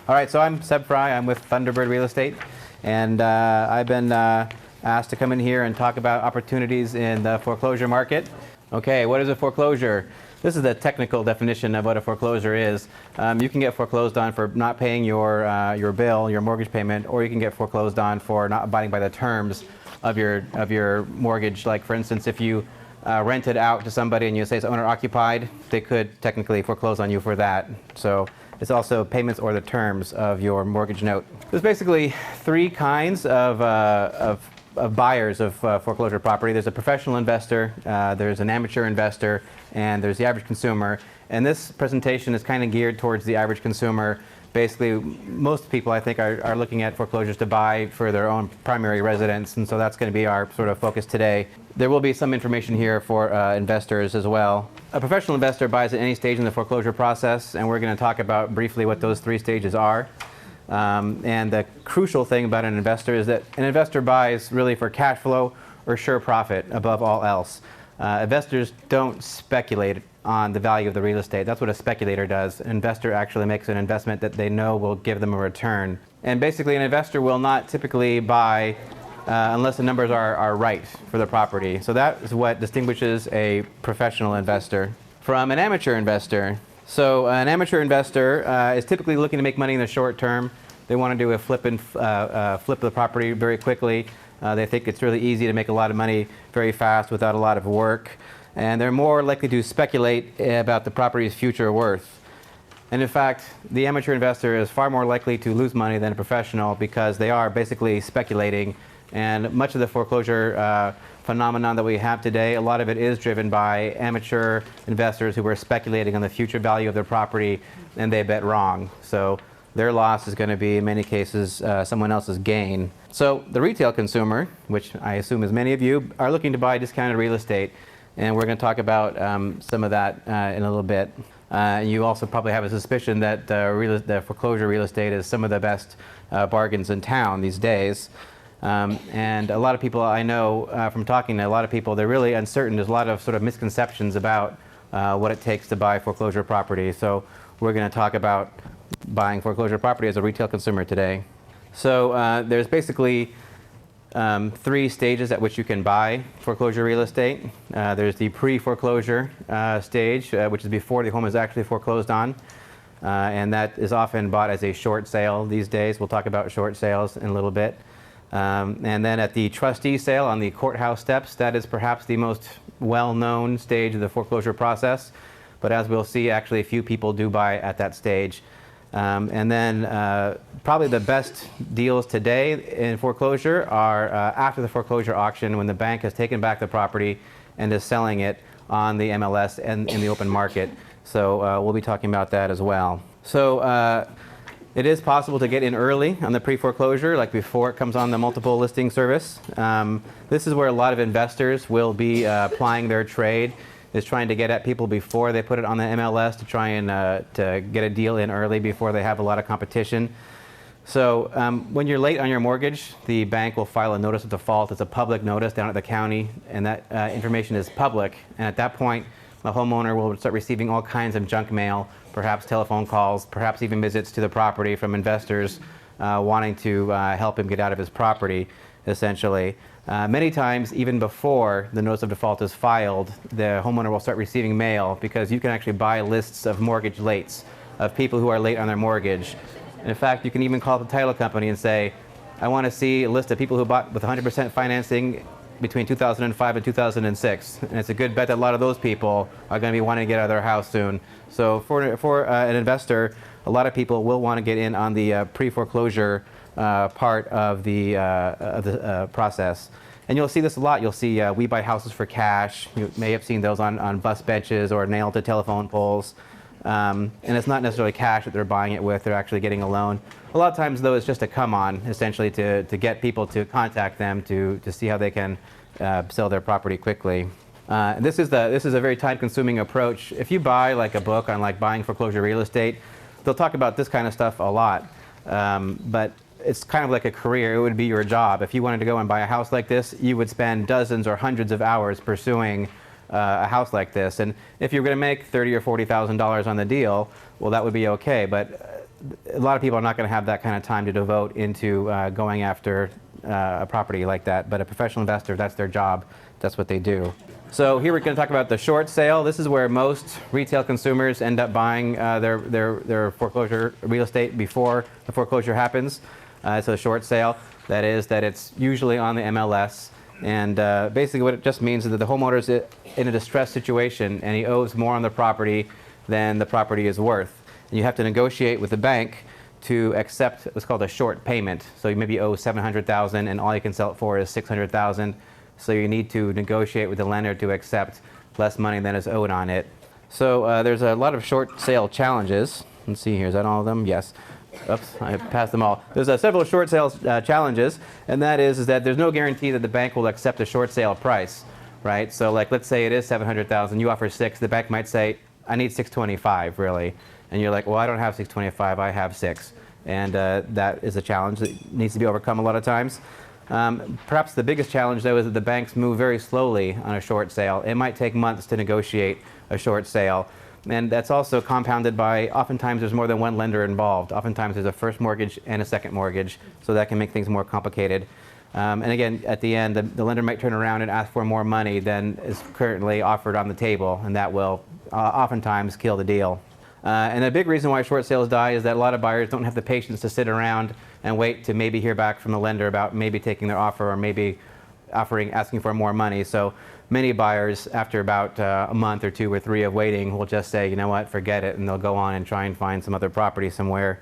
All right, so I'm Seb Frey. I'm with Thunderbird Real Estate, and I've been asked to come in here and talk about opportunities in the foreclosure market. Okay, what is a foreclosure? This is the technical definition of what a foreclosure is. You can get foreclosed on for not paying your bill, your mortgage payment, or you can get foreclosed on for not abiding by the terms of your mortgage. Like, for instance, if you rent it out to somebody and you say it's owner occupied, they could technically foreclose on you for that. So it's also payments or the terms of your mortgage note. There's basically three kinds of buyers of foreclosure property. There's a professional investor, there's an amateur investor, and there's the average consumer. And this presentation is kind of geared towards the average consumer. Basically, most people, I think, are looking at foreclosures to buy for their own primary residence, and so that's going to be our sort of focus today. There will be some information here for investors as well. A professional investor buys at any stage in the foreclosure process, and we're going to talk about briefly what those three stages are. And the crucial thing about an investor is that an investor buys really for cash flow or sure profit above all else. Investors don't speculate on the value of the real estate. That's what a speculator does. An investor actually makes an investment that they know will give them a return. And basically, an investor will not typically buy unless the numbers are right for the property. So that is what distinguishes a professional investor from an amateur investor. So an amateur investor is typically looking to make money in the short term. They want to do a flip of the property very quickly. They think it's really easy to make a lot of money very fast without a lot of work. And they're more likely to speculate about the property's future worth. And in fact, the amateur investor is far more likely to lose money than a professional because they are basically speculating. And much of the foreclosure phenomenon that we have today, a lot of it is driven by amateur investors who are speculating on the future value of their property, and they bet wrong. So their loss is going to be, in many cases, someone else's gain. So the retail consumer, which I assume is many of you, are looking to buy discounted real estate. And we're going to talk about some of that in a little bit. You also probably have a suspicion that the foreclosure real estate is some of the best bargains in town these days. And a lot of people I know from talking to a lot of people, they're really uncertain. There's a lot of sort of misconceptions about what it takes to buy foreclosure property. So we're going to talk about buying foreclosure property as a retail consumer today. So there's basically three stages at which you can buy foreclosure real estate. There's the pre-foreclosure stage, which is before the home is actually foreclosed on. And that is often bought as a short sale these days. We'll talk about short sales in a little bit. And then at the trustee sale on the courthouse steps, that is perhaps the most well-known stage of the foreclosure process. But as we'll see, actually a few people do buy at that stage. And then probably the best deals today in foreclosure are after the foreclosure auction, when the bank has taken back the property and is selling it on the MLS and in the open market. So we'll be talking about that as well. So it is possible to get in early on the pre-foreclosure, like before it comes on the multiple listing service. This is where a lot of investors will be plying their trade, is trying to get at people before they put it on the MLS to try and to get a deal in early before they have a lot of competition. So when you're late on your mortgage, the bank will file a notice of default. It's a public notice down at the county, and that information is public. And at that point, the homeowner will start receiving all kinds of junk mail, perhaps telephone calls, perhaps even visits to the property from investors wanting to help him get out of his property, essentially. Many times, even before the notice of default is filed, the homeowner will start receiving mail, because you can actually buy lists of mortgage lates, of people who are late on their mortgage. And in fact, you can even call the title company and say, I want to see a list of people who bought with 100% financing between 2005 and 2006. And it's a good bet that a lot of those people are going to be wanting to get out of their house soon. So for an investor, a lot of people will want to get in on the pre-foreclosure part of the process. And you'll see this a lot. You'll see we buy houses for cash. You may have seen those on bus benches or nailed to telephone poles. And it's not necessarily cash that they're buying it with. They're actually getting a loan. A lot of times, though, it's just a come-on, essentially, to get people to contact them to see how they can sell their property quickly. This is a very time-consuming approach. If you buy like a book on like buying foreclosure real estate, they'll talk about this kind of stuff a lot. But it's kind of like a career. It would be your job. If you wanted to go and buy a house like this, you would spend dozens or hundreds of hours pursuing a house like this. And if you're going to make $30,000 or $40,000 on the deal, well, that would be okay. But a lot of people are not going to have that kind of time to devote into going after a property like that. But a professional investor, that's their job. That's what they do. So here we're going to talk about the short sale. This is where most retail consumers end up buying their foreclosure real estate before the foreclosure happens. It's a short sale. That is that it's usually on the MLS. And basically what it just means is that the homeowner is in a distressed situation and he owes more on the property than the property is worth. And you have to negotiate with the bank to accept what's called a short payment. So you maybe owe $700,000 and all you can sell it for is $600,000. So you need to negotiate with the lender to accept less money than is owed on it. So there's a lot of short sale challenges. Let's see here, is that all of them? Yes. Oops, I passed them all. There's several short sales challenges, and that is that there's no guarantee that the bank will accept a short sale price, right? So like, let's say it is $700,000, you offer $6, the bank might say, I need $625 really. And you're like, well, I don't have $625, I have $6. And that is a challenge that needs to be overcome a lot of times. Perhaps the biggest challenge, though, is that the banks move very slowly on a short sale. It might take months to negotiate a short sale. And that's also compounded by, oftentimes there's more than one lender involved. Oftentimes there's a first mortgage and a second mortgage, so that can make things more complicated. And again, at the end, the lender might turn around and ask for more money than is currently offered on the table, and that will oftentimes kill the deal. And a big reason why short sales die is that a lot of buyers don't have the patience to sit around and wait to maybe hear back from the lender about maybe taking their offer or maybe asking for more money. So many buyers, after about a month or 2 or 3 of waiting, will just say, you know what, forget it, and they'll go on and try and find some other property somewhere.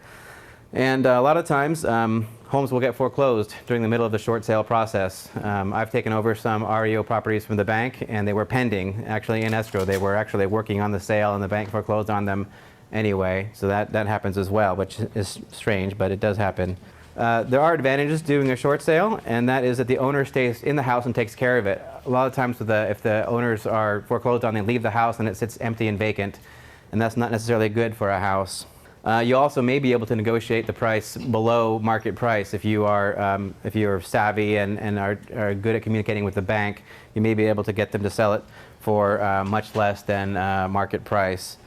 And a lot of times, homes will get foreclosed during the middle of the short sale process. I've taken over some REO properties from the bank, and they were pending, actually in escrow. They were actually working on the sale, and the bank foreclosed on them anyway. So that happens as well, which is strange, but it does happen. There are advantages to doing a short sale, and that is that the owner stays in the house and takes care of it. A lot of times if the owners are foreclosed on, they leave the house and it sits empty and vacant, and that's not necessarily good for a house. You also may be able to negotiate the price below market price if you're savvy and are good at communicating with the bank. You may be able to get them to sell it for much less than market price.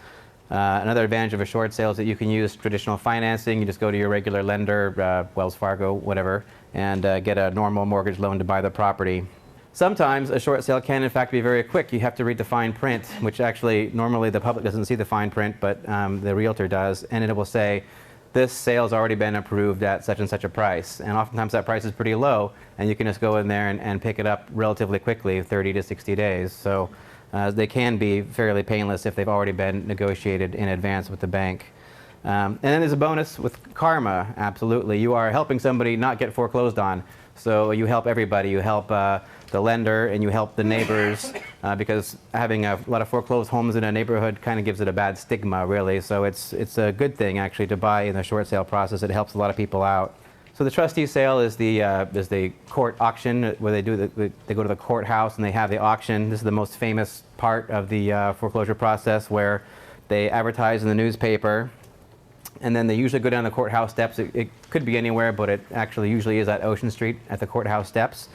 Another advantage of a short sale is that you can use traditional financing. You just go to your regular lender, Wells Fargo, whatever, and get a normal mortgage loan to buy the property. Sometimes a short sale can in fact be very quick. You have to read the fine print, which actually normally the public doesn't see the fine print, but the realtor does, and it will say, this sale's already been approved at such and such a price. And oftentimes that price is pretty low, and you can just go in there and pick it up relatively quickly, 30 to 60 days. So they can be fairly painless if they've already been negotiated in advance with the bank. And then there's a bonus with karma, absolutely. You are helping somebody not get foreclosed on. So you help everybody. You help the lender and you help the neighbors because having a lot of foreclosed homes in a neighborhood kind of gives it a bad stigma, really. So it's a good thing, actually, to buy in the short sale process. It helps a lot of people out. So the trustee sale is the court auction where they go to the courthouse and they have the auction. This is the most famous part of the foreclosure process, where they advertise in the newspaper, and then they usually go down the courthouse steps. It could be anywhere, but it actually usually is at Ocean Street at the courthouse steps.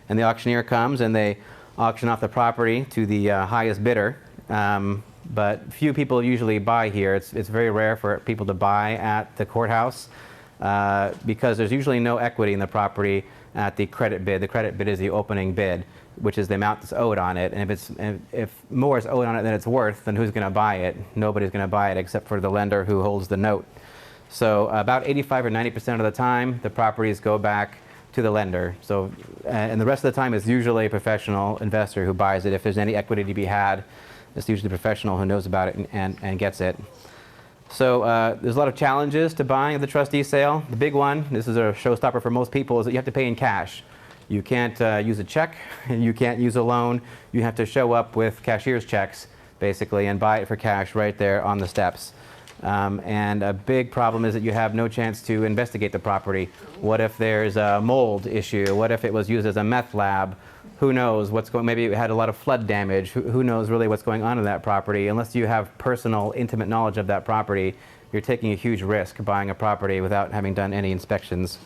And the auctioneer comes and they auction off the property to the highest bidder. But few people usually buy here. It's very rare for people to buy at the courthouse. Because there's usually no equity in the property at the credit bid. The credit bid is the opening bid, which is the amount that's owed on it. And if more is owed on it than it's worth, then who's going to buy it? Nobody's going to buy it except for the lender who holds the note. So about 85 or 90% of the time, the properties go back to the lender. So, and the rest of the time, it's usually a professional investor who buys it. If there's any equity to be had, it's usually the professional who knows about it and gets it. So there's a lot of challenges to buying the trustee sale. The big one, this is a showstopper for most people, is that you have to pay in cash. You can't use a check, you can't use a loan. You have to show up with cashier's checks, basically, and buy it for cash right there on the steps. And a big problem is that you have no chance to investigate the property. What if there's a mold issue? What if it was used as a meth lab? Who knows what's going, maybe it had a lot of flood damage. Who knows really what's going on in that property? Unless you have personal, intimate knowledge of that property, you're taking a huge risk buying a property without having done any inspections.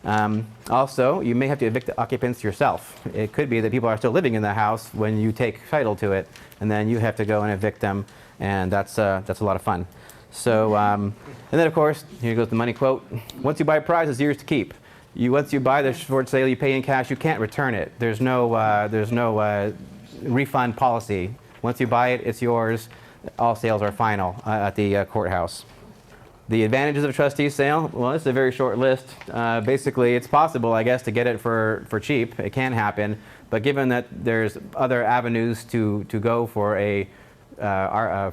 Also, you may have to evict the occupants yourself. It could be that people are still living in the house when you take title to it, and then you have to go and evict them, and that's a lot of fun. So, and then of course, here goes the money quote. Once you buy a prize, it's yours to keep. Once you buy the short sale, you pay in cash, you can't return it. There's no refund policy. Once you buy it, it's yours. All sales are final at the courthouse. The advantages of a trustee sale, well, it's a very short list. Basically, it's possible, I guess, to get it for cheap. It can happen. But given that there's other avenues to go for a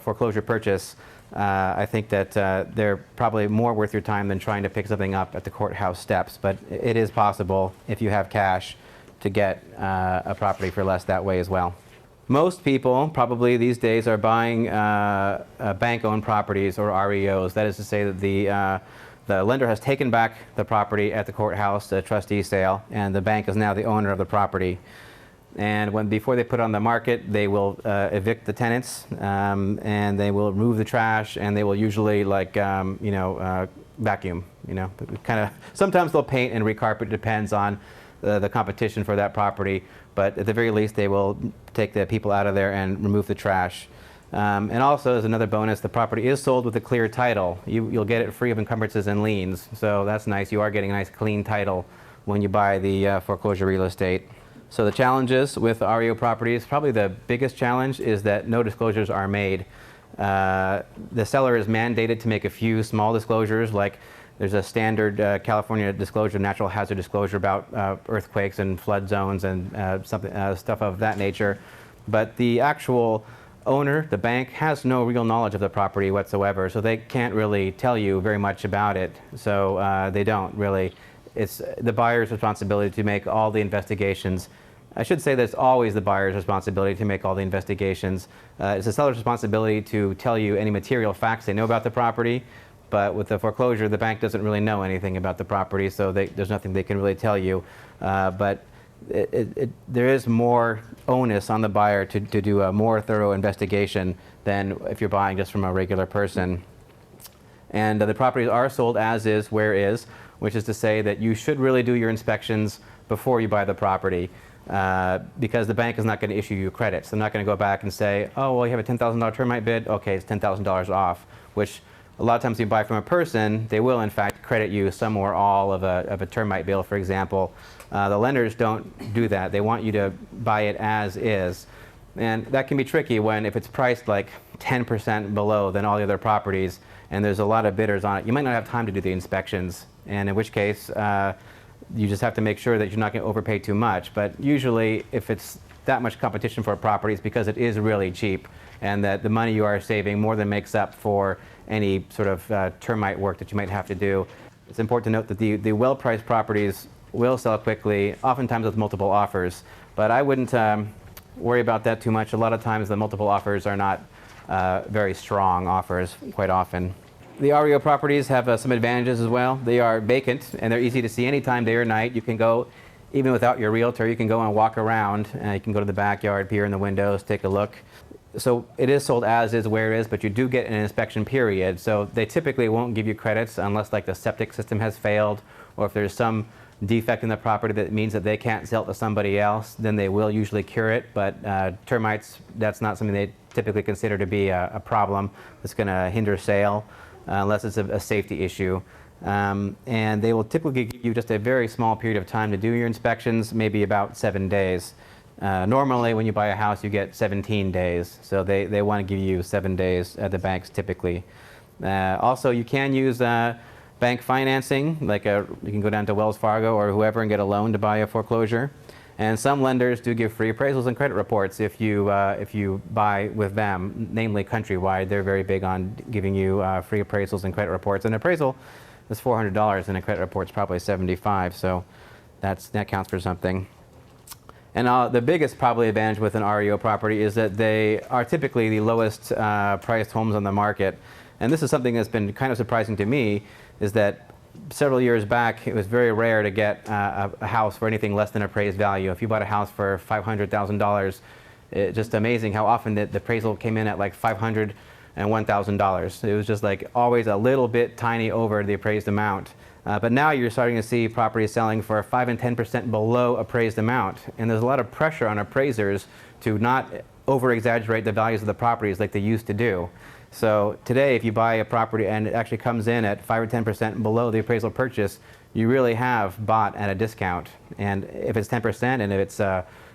foreclosure purchase, I think that they're probably more worth your time than trying to pick something up at the courthouse steps. But it is possible, if you have cash, to get a property for less that way as well. Most people probably these days are buying bank-owned properties or REOs. That is to say that the lender has taken back the property at the courthouse, a trustee sale, and the bank is now the owner of the property. And before they put it on the market, they will evict the tenants, and they will remove the trash, and they will usually vacuum. Kind of. Sometimes they'll paint and recarpet. Depends on the competition for that property. But at the very least, they will take the people out of there and remove the trash. And also, as another bonus, the property is sold with a clear title. You'll get it free of encumbrances and liens. So that's nice. You are getting a nice clean title when you buy the foreclosure real estate. So the challenges with REO properties, probably the biggest challenge is that no disclosures are made. The seller is mandated to make a few small disclosures, like there's a standard California disclosure, natural hazard disclosure about earthquakes and flood zones and stuff of that nature. But the actual owner, the bank, has no real knowledge of the property whatsoever, so they can't really tell you very much about it. So they don't really. It's the buyer's responsibility to make all the investigations. I should say that it's always the buyer's responsibility to make all the investigations. It's the seller's responsibility to tell you any material facts they know about the property. But with the foreclosure, the bank doesn't really know anything about the property, so there's nothing they can really tell you. But there is more onus on the buyer to do a more thorough investigation than if you're buying just from a regular person. And the properties are sold as is, where is, which is to say that you should really do your inspections before you buy the property. Because the bank is not going to issue you credits. They're not going to go back and say, oh, well, you have a $10,000 termite bid? Okay, it's $10,000 off, which a lot of times you buy from a person, they will in fact credit you some or all of a termite bill, for example. The lenders don't do that. They want you to buy it as is. And that can be tricky if it's priced like 10% below than all the other properties and there's a lot of bidders on it. You might not have time to do the inspections, and in which case you just have to make sure that you're not going to overpay too much. But usually if it's that much competition for a property, it's because it is really cheap and that the money you are saving more than makes up for any sort of termite work that you might have to do. It's important to note that the well-priced properties will sell quickly, oftentimes with multiple offers. But I wouldn't worry about that too much. A lot of times the multiple offers are not very strong offers quite often. The REO properties have some advantages as well. They are vacant and they're easy to see anytime, day or night. You can go, even without your realtor, you can go and walk around. You can go to the backyard, peer in the windows, take a look. So it is sold as is, where it is, but you do get an inspection period. So they typically won't give you credits unless like the septic system has failed, or if there's some defect in the property that means that they can't sell it to somebody else, then they will usually cure it. But termites, that's not something they typically consider to be a problem that's going to hinder sale unless it's a safety issue. And they will typically give you just a very small period of time to do your inspections, maybe about 7 days. Normally, when you buy a house, you get 17 days. So they want to give you 7 days at the banks typically. Also, you can use bank financing, like you can go down to Wells Fargo or whoever and get a loan to buy a foreclosure. And some lenders do give free appraisals and credit reports if you buy with them, namely Countrywide. They're very big on giving you free appraisals and credit reports. An appraisal is $400 and a credit report's probably $75, so that counts for something. And the biggest probably advantage with an REO property is that they are typically the lowest priced homes on the market. And this is something that's been kind of surprising to me, is that several years back it was very rare to get a house for anything less than appraised value. If you bought a house for $500,000, it's just amazing how often the appraisal came in at like $500,000 and $1,000. It was just like always a little bit tiny over the appraised amount. But now you're starting to see properties selling for 5 and 10% below appraised amount. And there's a lot of pressure on appraisers to not over-exaggerate the values of the properties like they used to do. So today, if you buy a property and it actually comes in at 5 or 10% below the appraisal purchase, you really have bought at a discount. And if it's 10%, and if it's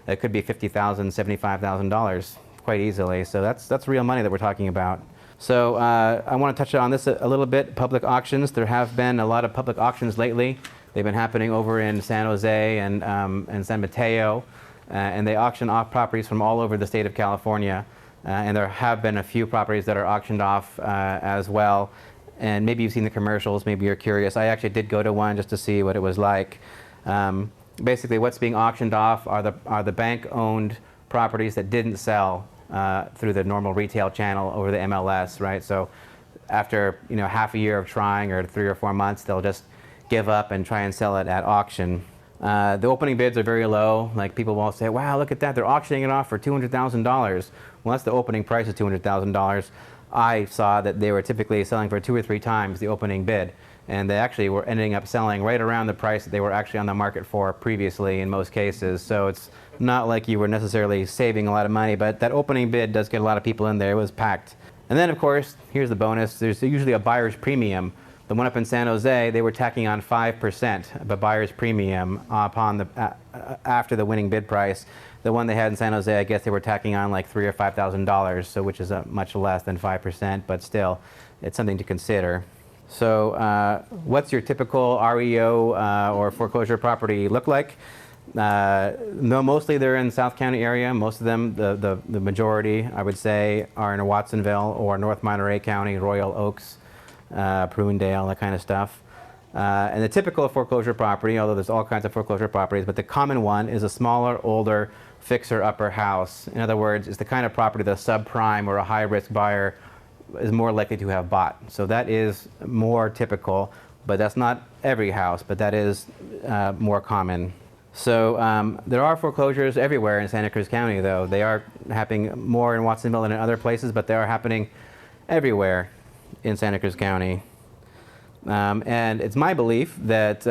it could be $50,000, $75,000 quite easily. So that's real money that we're talking about. So I want to touch on this a little bit. Public auctions. There have been a lot of public auctions lately. They've been happening over in San Jose and San Mateo, and they auction off properties from all over the state of California. And there have been a few properties that are auctioned off as well. And maybe you've seen the commercials. Maybe you're curious. I actually did go to one just to see what it was like. Basically, what's being auctioned off are the bank-owned properties that didn't sell through the normal retail channel over the MLS, right? So after half a year of trying, or 3 or 4 months, they'll just give up and try and sell it at auction. The opening bids are very low. Like, people will say, wow, look at that, they're auctioning it off for $200,000. Well, that's the opening price is $200,000. I saw that they were typically selling for 2 or 3 times the opening bid, and they actually were ending up selling right around the price that they were actually on the market for previously in most cases. So it's not like you were necessarily saving a lot of money, but that opening bid does get a lot of people in there. It was packed. And then, of course, here's the bonus. There's usually a buyer's premium. The one up in San Jose, they were tacking on 5% of a buyer's premium upon after the winning bid price. The one they had in San Jose, I guess they were tacking on like $3,000 or $5,000, so which is much less than 5%, but still, it's something to consider. So what's your typical REO or foreclosure property look like? No, mostly they're in South County area. Most of them, the majority, I would say, are in Watsonville or North Monterey County, Royal Oaks, Prunedale, that kind of stuff. And the typical foreclosure property, although there's all kinds of foreclosure properties, but the common one is a smaller, older, fixer-upper house. In other words, it's the kind of property that a subprime or a high-risk buyer is more likely to have bought. So that is more typical, but that's not every house, but that is more common. So there are foreclosures everywhere in Santa Cruz County, though. They are happening more in Watsonville than in other places, but they are happening everywhere in Santa Cruz County. And it's my belief that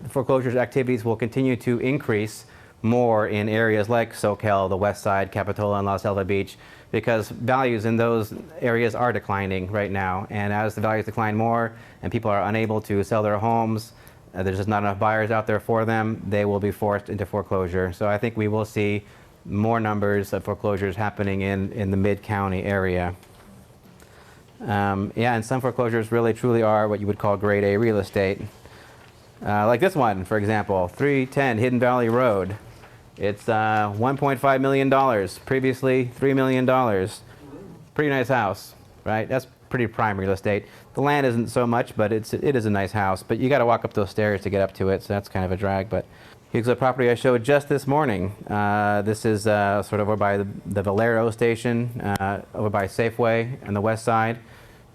foreclosures activities will continue to increase more in areas like SoCal, the West Side, Capitola, and La Selva Beach, because values in those areas are declining right now. And as the values decline more and people are unable to sell their homes, there's just not enough buyers out there for them, they will be forced into foreclosure. So I think we will see more numbers of foreclosures happening in the mid-county area. Yeah, and some foreclosures really truly are what you would call grade A real estate. Like this one, for example, 310 Hidden Valley Road. It's $1.5 million, previously $3 million. Pretty nice house, right? That's pretty prime real estate. The land isn't so much, but it is a nice house. But you got to walk up those stairs to get up to it, so that's kind of a drag. But here's a property I showed just this morning. This is sort of over by the Valero station, over by Safeway on the west side.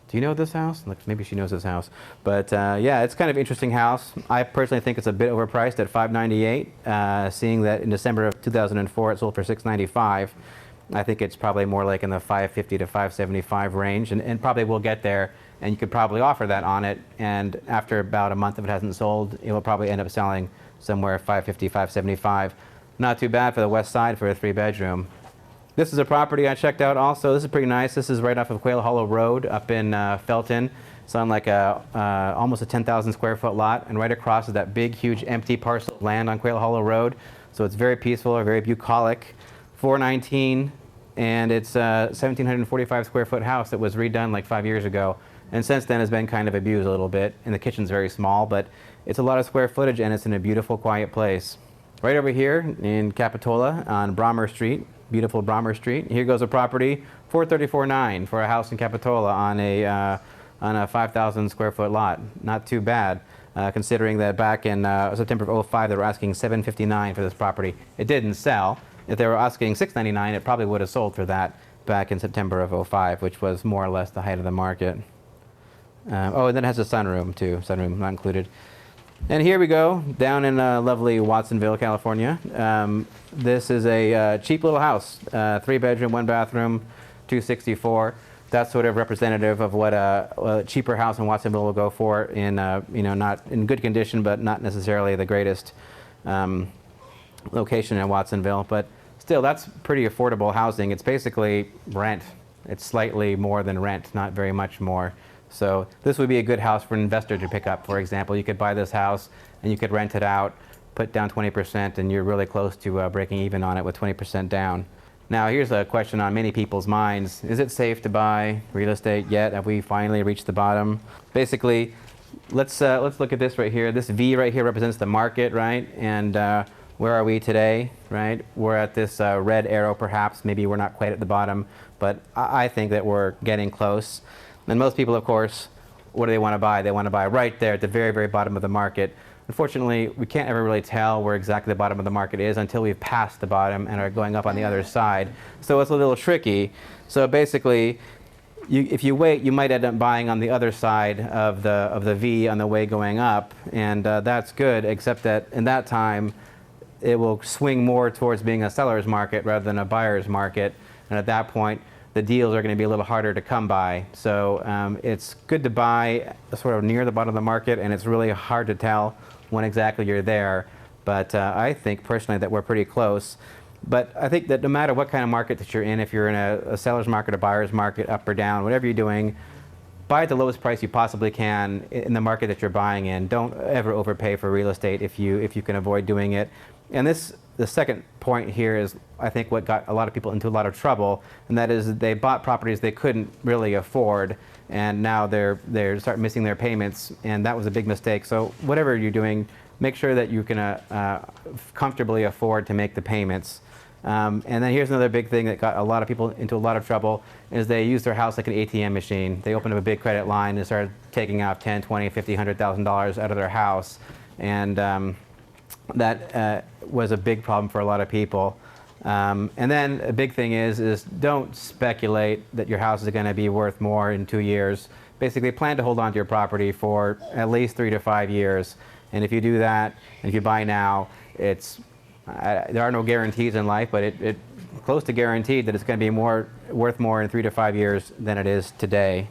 Do you know this house? Look, maybe she knows this house. But yeah, it's kind of an interesting house. I personally think it's a bit overpriced at $598. Seeing that in December of 2004 it sold for $695. I think it's probably more like in the $550 to $575 range, and probably will get there. And you could probably offer that on it. And after about a month, if it hasn't sold, it will probably end up selling somewhere $550, $575. Not too bad for the west side for a 3-bedroom. This is a property I checked out also. This is pretty nice. This is right off of Quail Hollow Road up in Felton. It's on like almost a 10,000 square foot lot, and right across is that big, huge, empty parcel of land on Quail Hollow Road. So it's very peaceful, or very bucolic. $419, and it's a 1,745 square foot house that was redone like 5 years ago, and since then has been kind of abused a little bit. And the kitchen's very small, but it's a lot of square footage, and it's in a beautiful, quiet place. Right over here in Capitola on Brommer Street. Beautiful Brommer Street. Here goes a property, $434,900 for a house in Capitola on a 5,000 square foot lot. Not too bad, considering that back in September of 2005 they were asking $759,000 for this property. It didn't sell. If they were asking $699,000, it probably would have sold for that back in September of 2005, which was more or less the height of the market. Oh, and then it has a sunroom too. Sunroom not included. And here we go, down in lovely Watsonville, California. This is a cheap little house, 3-bedroom, 1-bathroom, $264,000. That's sort of representative of what a cheaper house in Watsonville will go for in, not in good condition, but not necessarily the greatest location in Watsonville. But still, that's pretty affordable housing. It's basically rent. It's slightly more than rent, not very much more. So this would be a good house for an investor to pick up. For example, you could buy this house and you could rent it out, put down 20%, and you're really close to breaking even on it with 20% down. Now, here's a question on many people's minds. Is it safe to buy real estate yet? Have we finally reached the bottom? Basically, let's look at this right here. This V right here represents the market, right? And where are we today, right? We're at this red arrow, perhaps. Maybe we're not quite at the bottom, but I think that we're getting close. And most people, of course, what do they want to buy? They want to buy right there at the very, very bottom of the market. Unfortunately, we can't ever really tell where exactly the bottom of the market is until we've passed the bottom and are going up on the other side. So it's a little tricky. So basically, if you wait, you might end up buying on the other side of the V on the way going up, and that's good, except that in that time, it will swing more towards being a seller's market rather than a buyer's market. And at that point, the deals are going to be a little harder to come by. So it's good to buy sort of near the bottom of the market, and it's really hard to tell when exactly you're there. But I think personally that we're pretty close. But I think that no matter what kind of market that you're in, if you're in a seller's market, a buyer's market, up or down, whatever you're doing, buy at the lowest price you possibly can in the market that you're buying in. Don't ever overpay for real estate if you can avoid doing it. And the second point here is, I think, what got a lot of people into a lot of trouble, and that is they bought properties they couldn't really afford, and now they're start missing their payments, and that was a big mistake. So whatever you're doing, make sure that you can comfortably afford to make the payments. And then here's another big thing that got a lot of people into a lot of trouble, is they used their house like an ATM machine. They opened up a big credit line and started taking out $10, $20, $50, $100,000 out of their house, and that was a big problem for a lot of people. And then a big thing is don't speculate that your house is going to be worth more in 2 years. Basically, plan to hold on to your property for at least 3 to 5 years. And if you do that, and if you buy now, there are no guarantees in life, but it's close to guaranteed that it's going to be worth more in 3 to 5 years than it is today.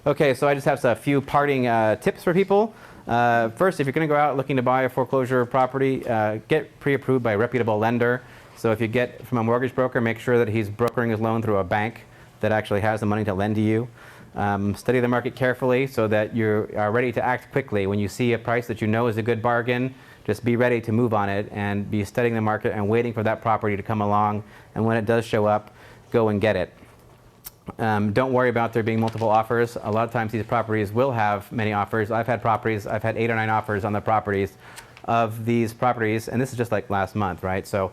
Okay, so I just have a few parting tips for people. First, if you're going to go out looking to buy a foreclosure property, get pre-approved by a reputable lender. So if you get from a mortgage broker, make sure that he's brokering his loan through a bank that actually has the money to lend to you. Study the market carefully so that you are ready to act quickly. When you see a price that you know is a good bargain, just be ready to move on it and be studying the market and waiting for that property to come along. And when it does show up, go and get it. Don't worry about there being multiple offers. A lot of times these properties will have many offers. I've had 8 or 9 offers on the properties of these properties, and this is just like last month, right? So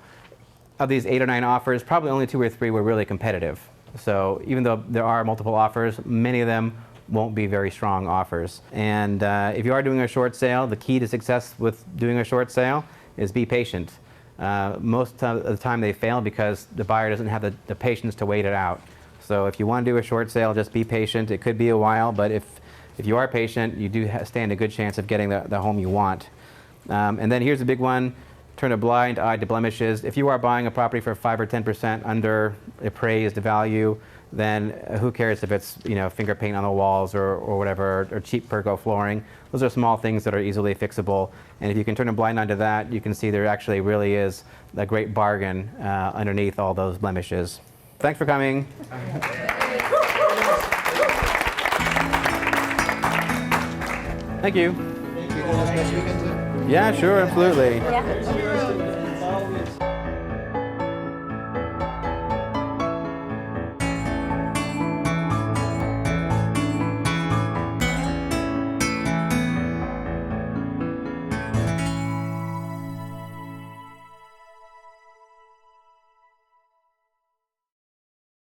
of these 8 or 9 offers, probably only 2 or 3 were really competitive. So even though there are multiple offers, many of them won't be very strong offers. And if you are doing a short sale, the key to success with doing a short sale is be patient. Most of the time they fail because the buyer doesn't have the patience to wait it out. So if you want to do a short sale, just be patient. It could be a while, but if you are patient, you do stand a good chance of getting the home you want. And then here's a big one. Turn a blind eye to blemishes. If you are buying a property for 5 or 10% under appraised value, then who cares if it's finger paint on the walls or whatever, or cheap pergo flooring. Those are small things that are easily fixable. And if you can turn a blind eye to that, you can see there actually really is a great bargain underneath all those blemishes. Thanks for coming. Thank you. Yeah, sure, absolutely. Yeah.